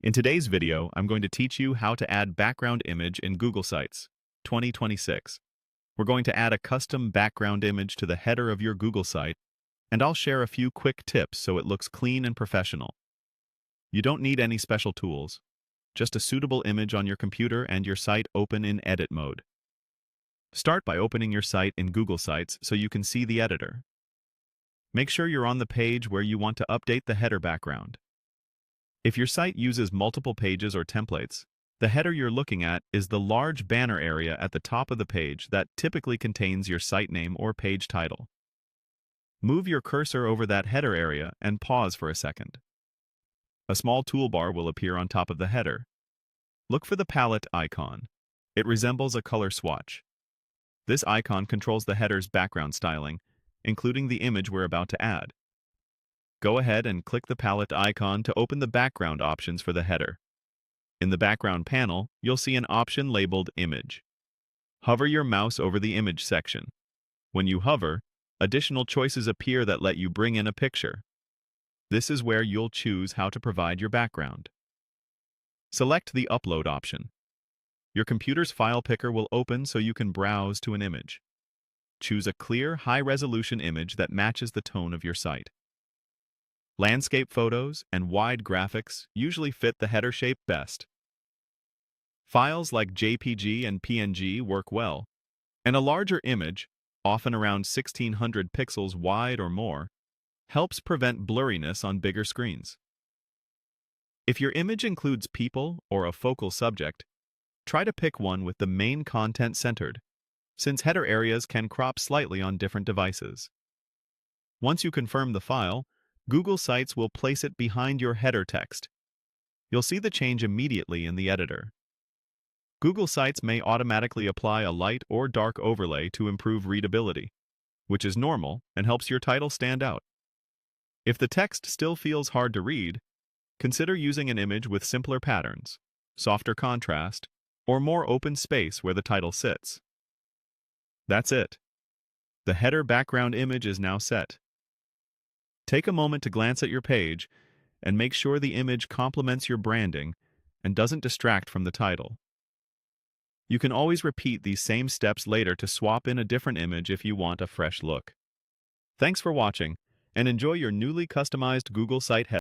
In today's video, I'm going to teach you how to add background image in Google Sites 2026. We're going to add a custom background image to the header of your Google site, and I'll share a few quick tips so it looks clean and professional. You don't need any special tools, just a suitable image on your computer and your site open in edit mode. Start by opening your site in Google Sites so you can see the editor. Make sure you're on the page where you want to update the header background. If your site uses multiple pages or templates, the header you're looking at is the large banner area at the top of the page that typically contains your site name or page title. Move your cursor over that header area and pause for a second. A small toolbar will appear on top of the header. Look for the palette icon. It resembles a color swatch. This icon controls the header's background styling, including the image we're about to add. Go ahead and click the palette icon to open the background options for the header. In the background panel, you'll see an option labeled Image. Hover your mouse over the image section. When you hover, additional choices appear that let you bring in a picture. This is where you'll choose how to provide your background. Select the Upload option. Your computer's file picker will open so you can browse to an image. Choose a clear, high-resolution image that matches the tone of your site. Landscape photos and wide graphics usually fit the header shape best. Files like JPG and PNG work well, and a larger image, often around 1600 pixels wide or more, helps prevent blurriness on bigger screens. If your image includes people or a focal subject, try to pick one with the main content centered, since header areas can crop slightly on different devices. Once you confirm the file, Google Sites will place it behind your header text. You'll see the change immediately in the editor. Google Sites may automatically apply a light or dark overlay to improve readability, which is normal and helps your title stand out. If the text still feels hard to read, consider using an image with simpler patterns, softer contrast, or more open space where the title sits. That's it. The header background image is now set. Take a moment to glance at your page and make sure the image complements your branding and doesn't distract from the title. You can always repeat these same steps later to swap in a different image if you want a fresh look. Thanks for watching, and enjoy your newly customized Google Site header.